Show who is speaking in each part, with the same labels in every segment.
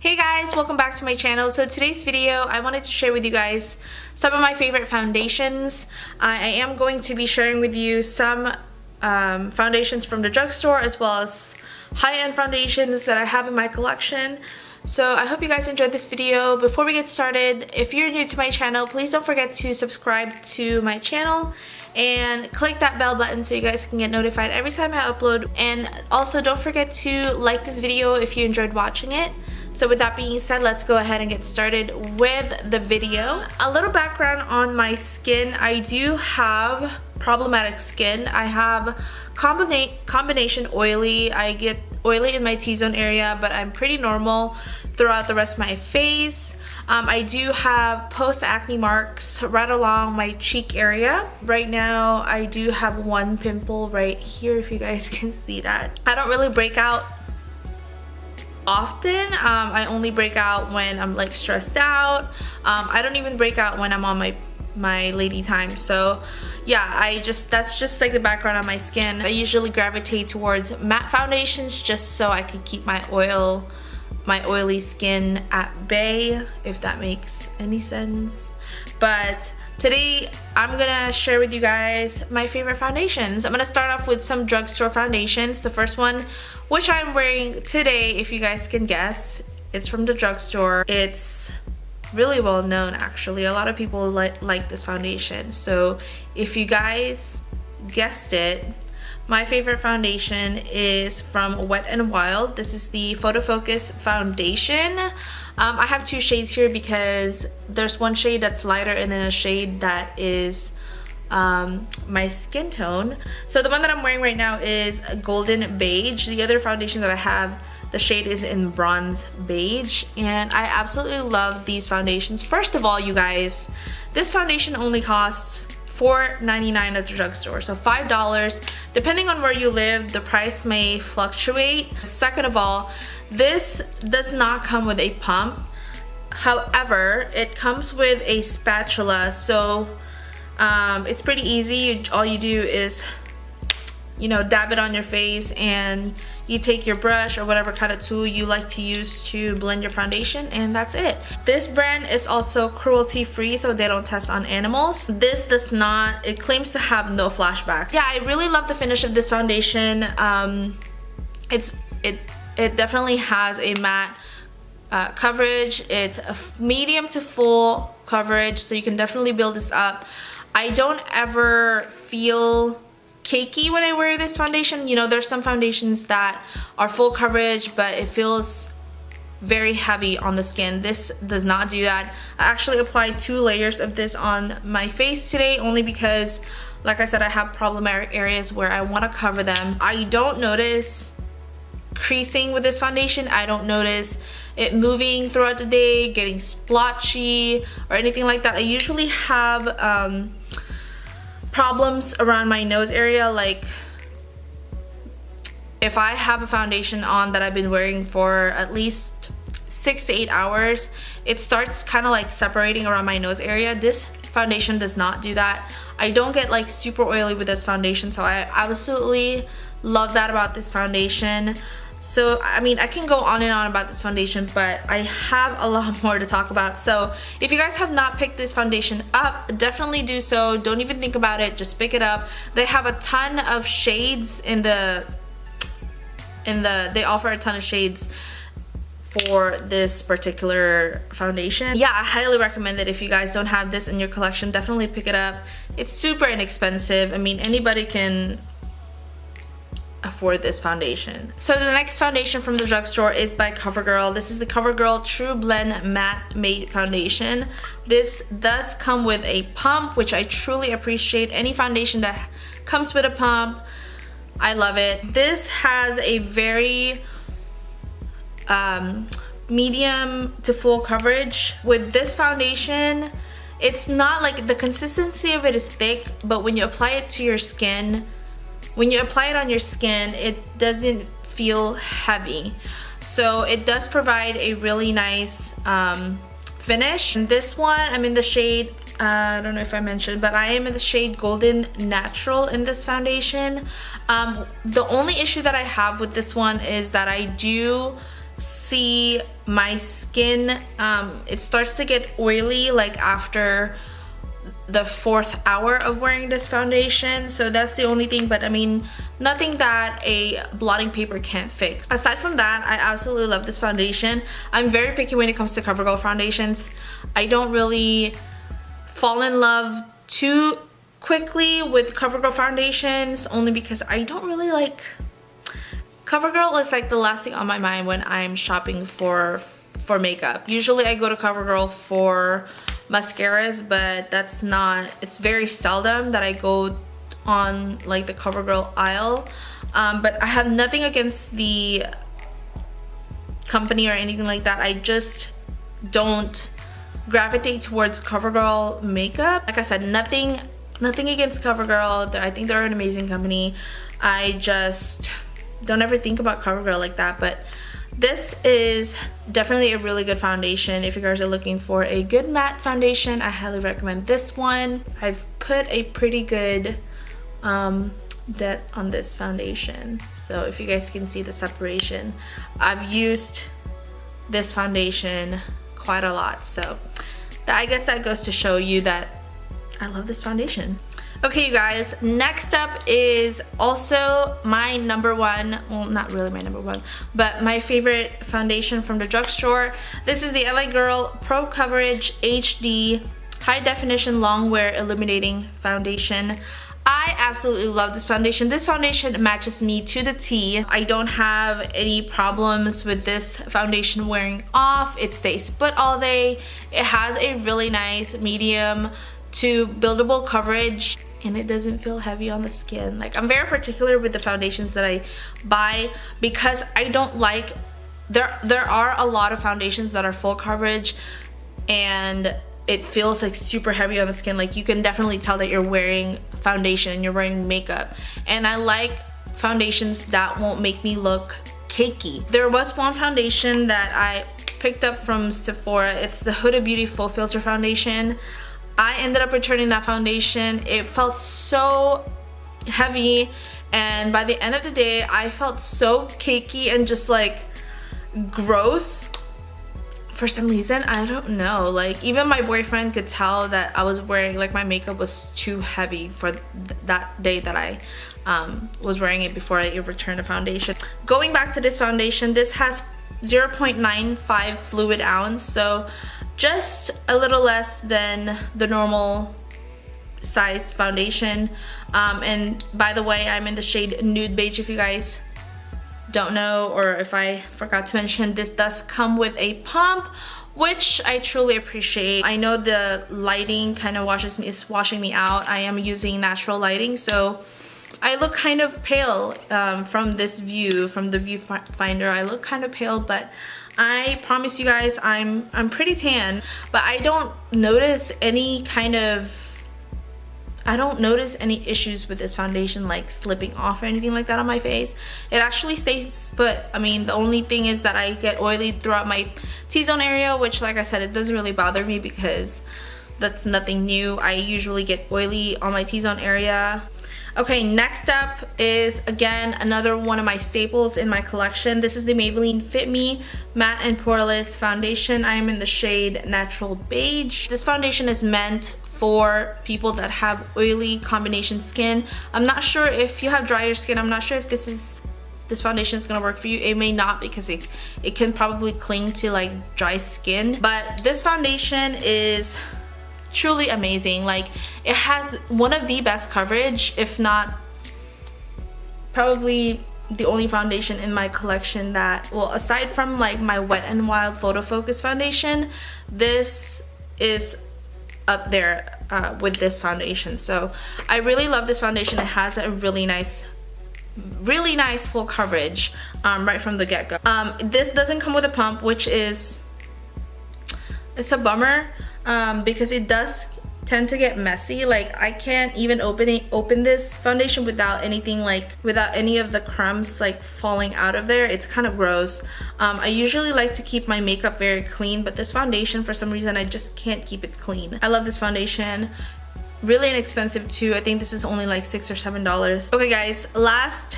Speaker 1: Hey guys, welcome back to my channel. So today's video, I wanted to share with you guys some of my favorite foundations. I am going to be sharing with you some foundations from the drugstore as well as high-end foundations that I have in my collection. So I hope you guys enjoyed this video. Before we get started, if you're new to my channel, please don't forget to subscribe to my channel and click that bell button so you guys can get notified every time I upload. And also don't forget to like this video if you enjoyed watching it. So with that being said, let's go ahead and get started with the video. A little background on my skin. I do have problematic skin. I have combination oily. I get oily in my T-zone area, but I'm pretty normal throughout the rest of my face. I do have post-acne marks right along my cheek area. Right now, I do have one pimple right here, if you guys can see that. I don't really break out often. I only break out when I'm like stressed out. I don't even break out when I'm on my lady time. So yeah, that's just like the background on my skin. I usually gravitate towards matte foundations just so I can keep my oily skin at bay, if that makes any sense. But today I'm gonna share with you guys my favorite foundations. I'm gonna start off with some drugstore foundations. The first one, which I'm wearing today, if you guys can guess, it's from the drugstore. It's really well known actually. A lot of people like this foundation. So if you guys guessed it, my favorite foundation is from Wet n Wild. This is the Photo Focus foundation. I have two shades here because there's one shade that's lighter and then a shade that is my skin tone. So the one that I'm wearing right now is golden beige. The other foundation that I have, the shade is in bronze beige, and I absolutely love these foundations. First of all, you guys, this foundation only costs $4.99 at the drugstore, so $5. Depending on where you live, the price may fluctuate. Second of all, this does not come with a pump. However, it comes with a spatula, so it's pretty easy. All you do is, you know, dab it on your face and you take your brush or whatever kind of tool you like to use to blend your foundation, and that's it. This brand is also cruelty free, so they don't test on animals. This does not, it claims to have no flashbacks. Yeah, I really love the finish of this foundation. It definitely has a matte coverage. It's a medium to full coverage, so you can definitely build this up. I don't ever feel cakey when I wear this foundation. You know, there's some foundations that are full coverage, but it feels very heavy on the skin. This does not do that. I actually applied 2 layers of this on my face today, only because, like I said, I have problematic areas where I want to cover them. I don't notice creasing with this foundation. I don't notice it moving throughout the day, getting splotchy or anything like that. I usually have problems around my nose area. Like if I have a foundation on that I've been wearing for at least 6 to 8 hours, it starts kind of like separating around my nose area. This foundation does not do that. I don't get like super oily with this foundation, so I absolutely love that about this foundation. So I mean, I can go on and on about this foundation, but I have a lot more to talk about. So if you guys have not picked this foundation up, definitely do so. Don't even think about it, just pick it up. They have a ton of shades they offer a ton of shades for this particular foundation. Yeah, I highly recommend it. If you guys don't have this in your collection, definitely pick it up. It's super inexpensive. I mean, anybody can afford this foundation. So the next foundation from the drugstore is by CoverGirl. This is the CoverGirl True Blend Matte Made Foundation. This does come with a pump, which I truly appreciate. Any foundation that comes with a pump, I love it. This has a very medium to full coverage. With this foundation, it's not like, the consistency of it is thick, but when you apply it to your skin, when you apply it on your skin, it doesn't feel heavy. So it does provide a really nice finish. And this one, I'm in the shade, I don't know if I mentioned, but I am in the shade Golden Natural in this foundation. The only issue that I have with this one is that I do see my skin, it starts to get oily like after the 4th hour of wearing this foundation. So that's the only thing, but I mean, nothing that a blotting paper can't fix. Aside from that, I absolutely love this foundation. I'm very picky when it comes to CoverGirl foundations. I don't really fall in love too quickly with CoverGirl foundations, only because I don't really like... CoverGirl is like the last thing on my mind when I'm shopping for makeup. Usually I go to CoverGirl for mascaras, but that's not... it's very seldom that I go on like the CoverGirl aisle. But I have nothing against the company or anything like that. I just don't gravitate towards CoverGirl makeup. Like I said, nothing against CoverGirl. I think they're an amazing company. I just don't ever think about CoverGirl like that. But this is definitely a really good foundation. If you guys are looking for a good matte foundation, I highly recommend this one. I've put a pretty good dent on this foundation, so if you guys can see the separation, I've used this foundation quite a lot. So I guess that goes to show you that I love this foundation. Okay, you guys, next up is also my number one, well, not really my number one, but my favorite foundation from the drugstore. This is the LA Girl Pro Coverage HD High Definition Long Wear Illuminating Foundation. I absolutely love this foundation. This foundation matches me to the T. I don't have any problems with this foundation wearing off. It stays put all day. It has a really nice medium to buildable coverage, and it doesn't feel heavy on the skin. Like, I'm very particular with the foundations that I buy because I don't like... there are a lot of foundations that are full coverage and it feels like super heavy on the skin. Like, you can definitely tell that you're wearing foundation and you're wearing makeup. And I like foundations that won't make me look cakey. There was one foundation that I picked up from Sephora. It's the Huda Beauty Full Filter Foundation. I ended up returning that foundation. It felt so heavy, and by the end of the day I felt so cakey and just like gross for some reason. I don't know, like even my boyfriend could tell that I was wearing, like, my makeup was too heavy for that day that I was wearing it before I returned the foundation. Going back to this foundation, this has 0.95 fluid ounce, so just a little less than the normal size foundation. And by the way, I'm in the shade Nude Beige. If you guys don't know, or if I forgot to mention, this does come with a pump, which I truly appreciate. I know the lighting kind of is washing me out. I am using natural lighting, so I look kind of pale from this view, from the viewfinder. I look kind of pale, but I promise you guys I'm pretty tan. But I don't notice any issues with this foundation, like slipping off or anything like that on my face. It actually stays put. I mean, the only thing is that I get oily throughout my T-zone area, which, like I said, it doesn't really bother me because that's nothing new. I usually get oily on my T-zone area. Okay, next up is, again, another one of my staples in my collection. This is the Maybelline Fit Me Matte and Poreless Foundation. I am in the shade Natural Beige. This foundation is meant for people that have oily combination skin. I'm not sure if you have drier skin. I'm not sure if this foundation is gonna work for you. It may not, because it can probably cling to like dry skin. But this foundation is truly amazing. Like, it has one of the best coverage, if not probably the only foundation in my collection that, well, aside from like my Wet n Wild Photo Focus foundation, this is up there with this foundation. So I really love this foundation. It has a really nice full coverage right from the get-go. This doesn't come with a pump, which is, it's a bummer. Because it does tend to get messy. Like, I can't even open this foundation without any of the crumbs like falling out of there. It's kind of gross. I usually like to keep my makeup very clean, but this foundation, for some reason, I just can't keep it clean. I love this foundation. Really inexpensive too. I think this is only like $6 or $7. Okay guys, last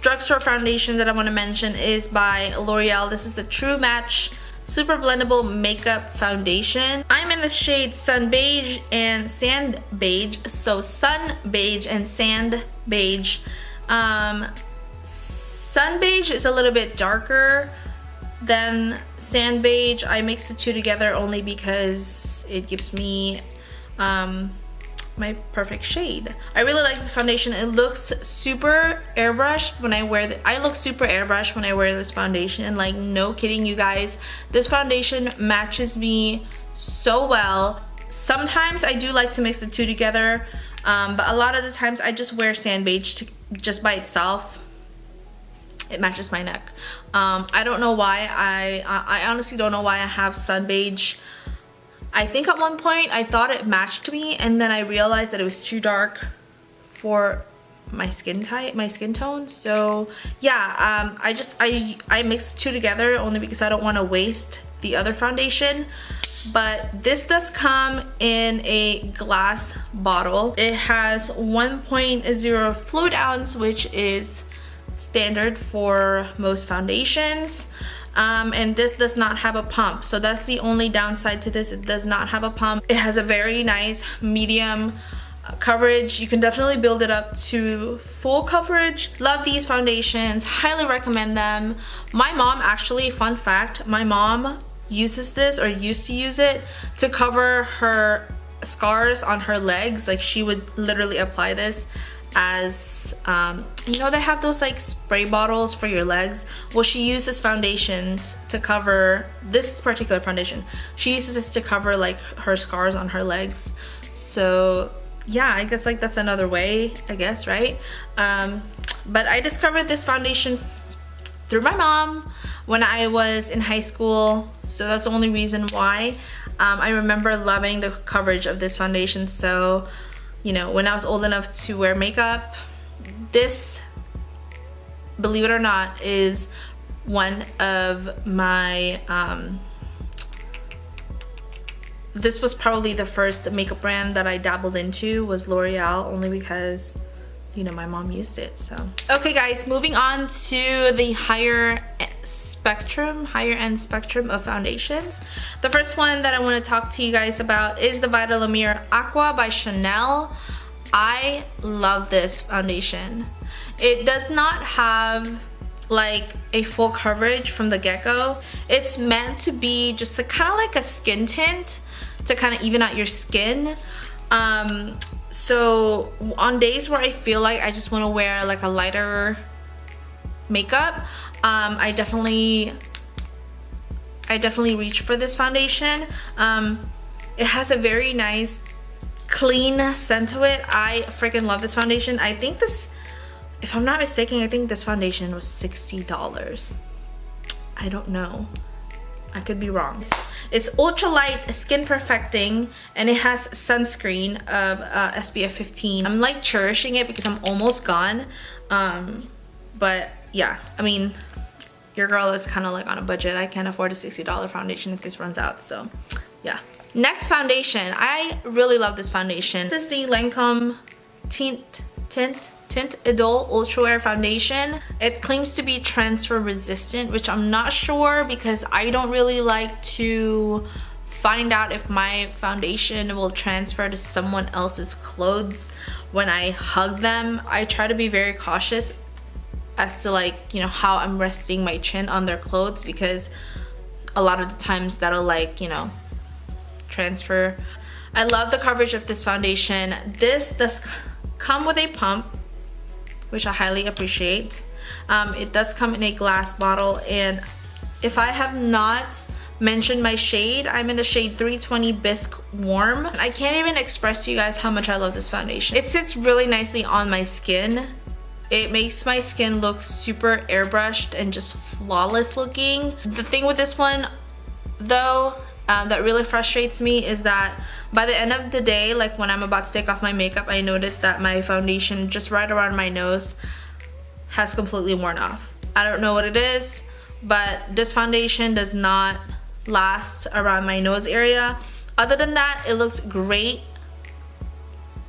Speaker 1: drugstore foundation that I want to mention is by L'Oreal. This is the True Match Super Blendable Makeup Foundation. I'm in the shade Sun Beige and Sand Beige. So Sun Beige and Sand Beige. Sun Beige is a little bit darker than Sand Beige. I mix the two together only because it gives me my perfect shade. I really like this foundation. It looks super airbrushed when I wear it. I look super airbrushed when I wear this foundation. Like, no kidding, you guys. This foundation matches me so well. Sometimes I do like to mix the two together, but a lot of the times I just wear Sand Beige just by itself. It matches my neck. I don't know why. I honestly don't know why I have Sun Beige. I think at one point I thought it matched me, and then I realized that it was too dark for my skin type, my skin tone. So yeah, I mixed the two together only because I don't want to waste the other foundation. But this does come in a glass bottle. It has 1.0 fluid ounce, which is standard for most foundations. And this does not have a pump, so that's the only downside to this. It does not have a pump. It has a very nice medium coverage. You can definitely build it up to full coverage. Love these foundations, highly recommend them. My mom, actually, fun fact, my mom uses this, or used to use it, to cover her scars on her legs. Like, she would literally apply this as you know, they have those like spray bottles for your legs. Well, she uses foundations to cover this particular foundation. She uses this to cover like her scars on her legs. So yeah, I guess like that's another way, I guess, right? But I discovered this foundation through my mom when I was in high school, so that's the only reason why. I remember loving the coverage of this foundation. So, you know, when I was old enough to wear makeup, this, believe it or not, is one of my, this was probably the first makeup brand that I dabbled into, was L'Oreal, only because, you know, my mom used it. So okay guys, moving on to the higher end spectrum of foundations. The first one that I want to talk to you guys about is the Vita La Mer Aqua by Chanel. I love this foundation. It does not have like a full coverage from the get-go. It's meant to be just kind of like a skin tint to kind of even out your skin. So on days where I feel like I just want to wear like a lighter makeup, I definitely reach for this foundation. It has a very nice clean scent to it. I freaking love this foundation. I think this, if I'm not mistaken, I think this foundation was $60. I don't know, I could be wrong. It's ultralight skin perfecting, and it has sunscreen of SPF 15. I'm like cherishing it because I'm almost gone. But yeah, I mean, your girl is kind of like on a budget. I can't afford a $60 foundation if this runs out, so yeah. Next foundation, I really love this foundation. This is the Lancome Tint Idole Ultra Wear Foundation. It claims to be transfer resistant, which I'm not sure because I don't really like to find out if my foundation will transfer to someone else's clothes when I hug them. I try to be very cautious as to, like, you know, how I'm resting my chin on their clothes, because a lot of the times that'll, like, you know, transfer. I love the coverage of this foundation. This does come with a pump, which I highly appreciate. It does come in a glass bottle, and if I have not mentioned my shade, I'm in the shade 320 Bisque Warm. I can't even express to you guys how much I love this foundation. It sits really nicely on my skin. It makes my skin look super airbrushed and just flawless looking. The thing with this one though, that really frustrates me is that by the end of the day, like when I'm about to take off my makeup, I notice that my foundation just right around my nose has completely worn off. I don't know what it is, but this foundation does not last around my nose area. Other than that, it looks great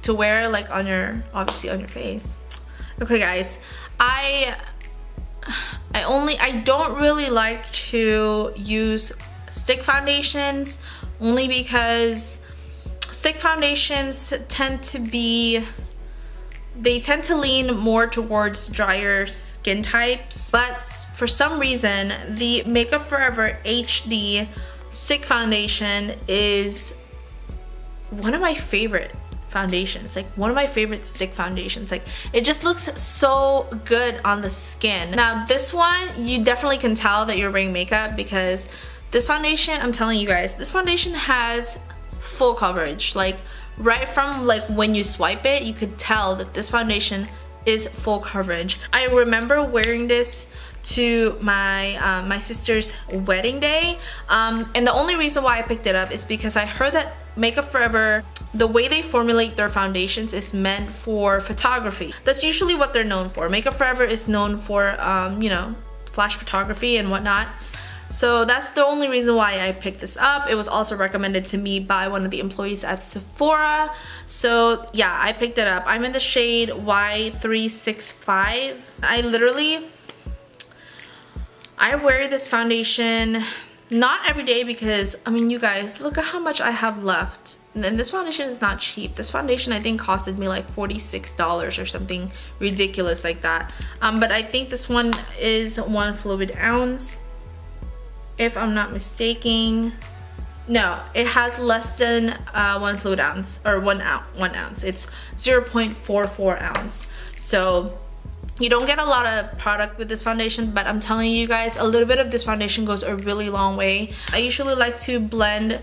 Speaker 1: to wear like on your, obviously on your face. Okay guys, I I don't really like to use stick foundations, only because stick foundations tend to lean more towards drier skin types. But for some reason, the Makeup Forever HD stick foundation is one of my favorite foundations, like one of my favorite stick foundations. Like, it just looks so good on the skin. Now this one, you definitely can tell that you're wearing makeup, because this foundation, I'm telling you guys, this foundation has full coverage. Like, right from like when you swipe it, you could tell that this foundation is full coverage. I remember wearing this to my my sister's wedding day, and the only reason why I picked it up is because I heard that Makeup Forever, the way they formulate their foundations is meant for photography. That's usually what they're known for. Makeup Forever is known for you know, flash photography and whatnot. So that's the only reason why I picked this up. It was also recommended to me by one of the employees at Sephora. So yeah, I picked it up. I'm in the shade Y365. I wear this foundation not every day, because I mean, you guys, look at how much I have left. And this foundation is not cheap. This foundation I think costed me like $46 or something ridiculous like that. But I think this one is 1 fluid ounce, if I'm not mistaken. No, it has less than 1 fluid ounce, or 1 ounce. It's 0.44 ounce. So you don't get a lot of product with this foundation, but I'm telling you guys, a little bit of this foundation goes a really long way. I usually like to blend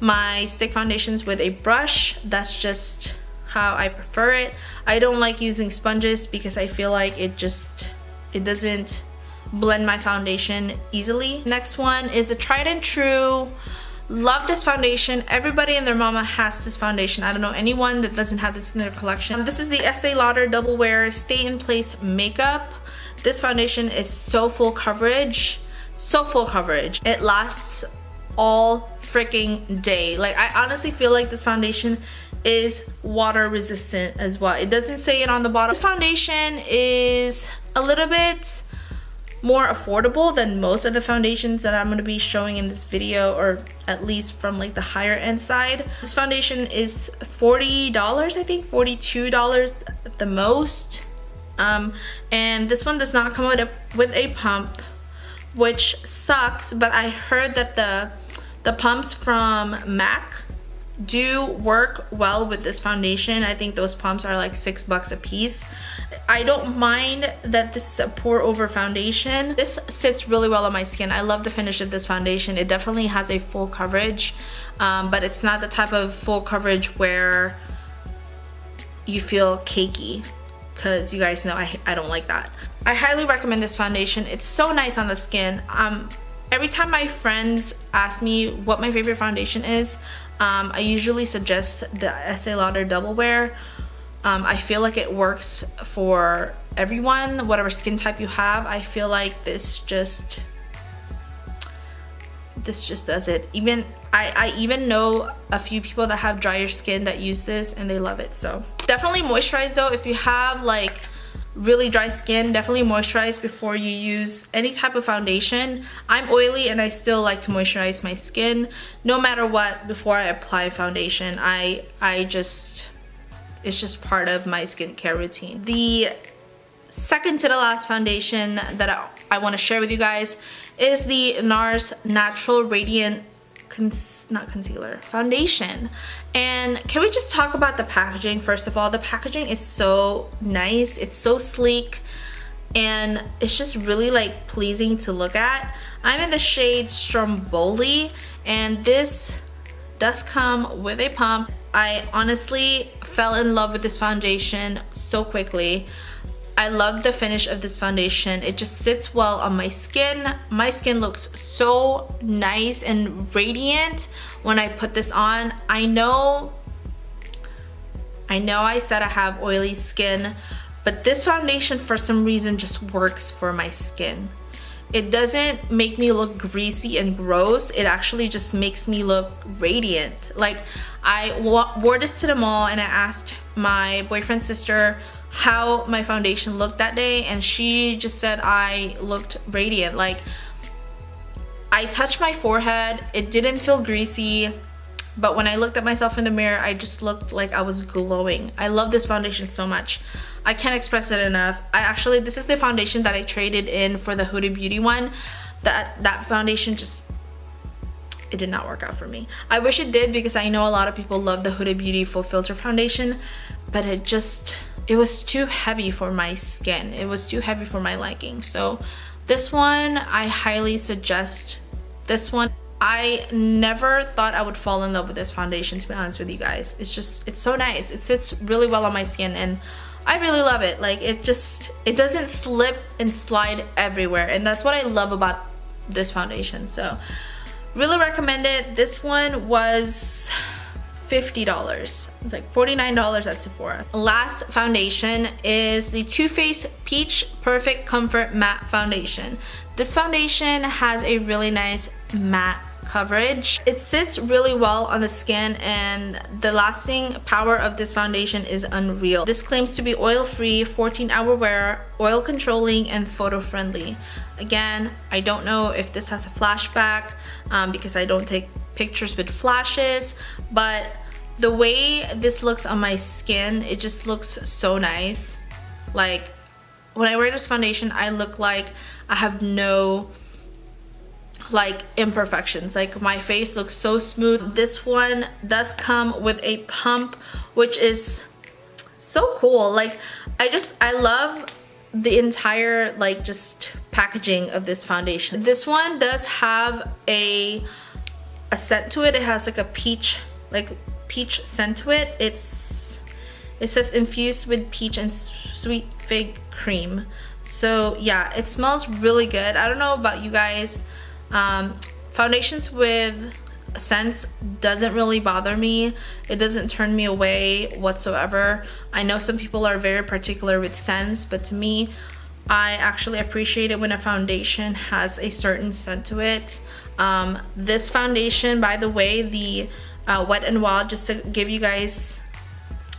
Speaker 1: my stick foundations with a brush. That's just how I prefer it. I don't like using sponges because I feel like it doesn't blend my foundation easily. Next one is the Tried and True. Love this foundation. Everybody and their mama has this foundation. I don't know anyone that doesn't have this in their collection. This is the Estee Lauder Double Wear Stay in Place Makeup. This foundation is so full coverage. So full coverage. It lasts all freaking day. Like, I honestly feel like this foundation is water resistant as well. It doesn't say it on the bottle. This foundation is a little bit more affordable than most of the foundations that I'm going to be showing in this video, or at least from like the higher end side. This foundation is $40, I think $42 at the most. And this one does not come with a pump, which sucks, but I heard that the pumps from MAC do work well with this foundation. I think those pumps are like $6 a piece. I don't mind that this is a pour over foundation. This sits really well on my skin. I love the finish of this foundation. It definitely has a full coverage, but it's not the type of full coverage where you feel cakey, because you guys know I don't like that. I highly recommend this foundation. It's so nice on the skin. Every time my friends ask me what my favorite foundation is, I usually suggest the Estee Lauder Double Wear. I feel like it works for everyone, whatever skin type you have. I feel like this just does it. I even know a few people that have drier skin that use this and they love it. So definitely moisturize though. If you have like really dry skin, definitely moisturize before you use any type of foundation. I'm oily and I still like to moisturize my skin no matter what before I apply foundation. It's just part of my skincare routine. The second to the last foundation that I want to share with you guys is the NARS Natural Radiant foundation. And can we just talk about the packaging first of all? The packaging is so nice. It's so sleek and it's just really like pleasing to look at. I'm in the shade Stromboli and this does come with a pump. I honestly fell in love with this foundation so quickly. I love the finish of this foundation. It just sits well on my skin. My skin looks so nice and radiant when I put this on. I know I said I have oily skin, but this foundation for some reason just works for my skin. It doesn't make me look greasy and gross. It actually just makes me look radiant. Like, I wore this to the mall and I asked my boyfriend's sister how my foundation looked that day, and she just said I looked radiant. Like, I touched my forehead, it didn't feel greasy, but when I looked at myself in the mirror, I just looked like I was glowing. I love this foundation so much. I can't express it enough. This is the foundation that I traded in for the Huda Beauty one. That foundation just, it did not work out for me. I wish it did, because I know a lot of people love the Huda Beauty Full Filter Foundation, but it was too heavy for my skin. It was too heavy for my liking. So this one, I highly suggest this one. I never thought I would fall in love with this foundation, to be honest with you guys. It's so nice. It sits really well on my skin, and I really love it. Like, it doesn't slip and slide everywhere, and that's what I love about this foundation. So really recommend it. This one was $50. It's like $49 at Sephora. Last foundation is the Too Faced Peach Perfect Comfort Matte Foundation. This foundation has a really nice matte coverage. It sits really well on the skin, and the lasting power of this foundation is unreal. This claims to be oil-free, 14-hour wear, oil controlling, and photo friendly. Again, I don't know if this has a flashback because I don't take pictures with flashes, but the way this looks on my skin, it just looks so nice. Like, when I wear this foundation, I look like I have no like imperfections. Like, my face looks so smooth. This one does come with a pump, which is so cool. Like, I love the entire like just packaging of this foundation. This one does have a scent to it. It has like a peach scent to it. It says infused with peach and sweet fig cream. So yeah, it smells really good. I don't know about you guys. Foundations with scents doesn't really bother me. It doesn't turn me away whatsoever. I know some people are very particular with scents, but to me, I actually appreciate it when a foundation has a certain scent to it. This foundation, by the way, the Wet n Wild, just to give you guys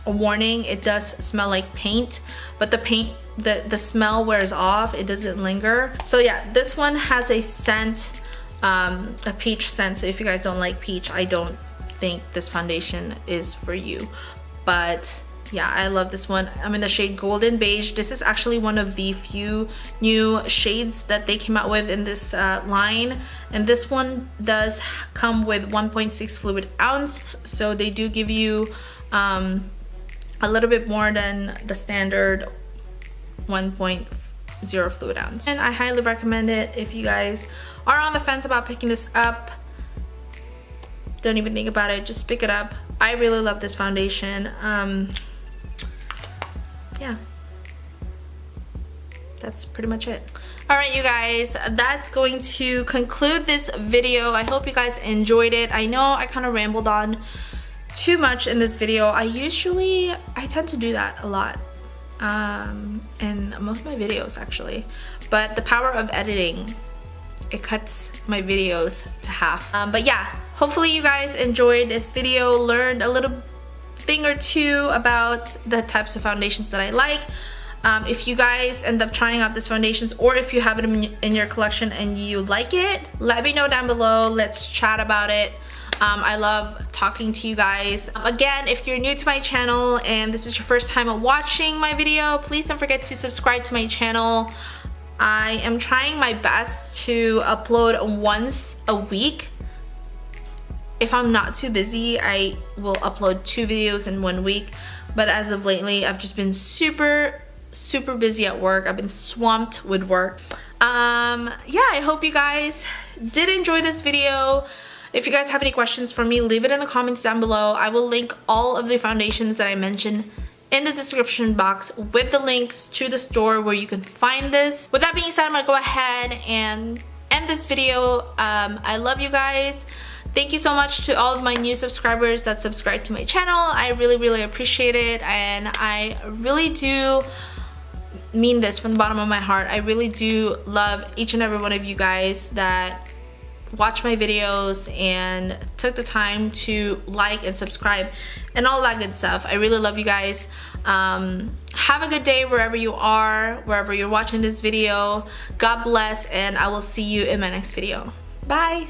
Speaker 1: a warning, it does smell like paint, but the paint, the smell wears off. It doesn't linger. So yeah, this one has a scent, a peach scent. So if you guys don't like peach, I don't think this foundation is for you. But yeah, I love this one. I'm in the shade Golden Beige. This is actually one of the few new shades that they came out with in this line, and this one does come with 1.6 fluid ounce, so they do give you a little bit more than the standard 1.0 fluid ounce, and I highly recommend it. If you guys are on the fence about picking this up, don't even think about it, just pick it up. I really love this foundation. Yeah, that's pretty much it. All right, you guys, that's going to conclude this video. I hope you guys enjoyed it. I know I kind of rambled on too much in this video. I tend to do that a lot in most of my videos actually, but the power of editing, it cuts my videos to half. But yeah, hopefully you guys enjoyed this video, learned a little thing or two about the types of foundations that I like. If you guys end up trying out these foundations, or if you have it in your collection and you like it, let me know down below. Let's chat about it. I love talking to you guys. Again, if you're new to my channel and this is your first time watching my video, please don't forget to subscribe to my channel. I am trying my best to upload once a week. If I'm not too busy, I will upload 2 videos in 1 week, but as of lately, I've just been super busy at work. I've been swamped with work. Yeah, I hope you guys did enjoy this video. If you guys have any questions for me, leave it in the comments down below. I will link all of the foundations that I mentioned in the description box with the links to the store where you can find this. With that being said, I'm gonna go ahead and end this video. I love you guys. Thank you so much to all of my new subscribers that subscribe to my channel. I really appreciate it, and I really do mean this from the bottom of my heart. I really do love each and every one of you guys that watched my videos and took the time to like and subscribe and all that good stuff. I really love you guys. Have a good day wherever you are, wherever you're watching this video. God bless, and I will see you in my next video. Bye.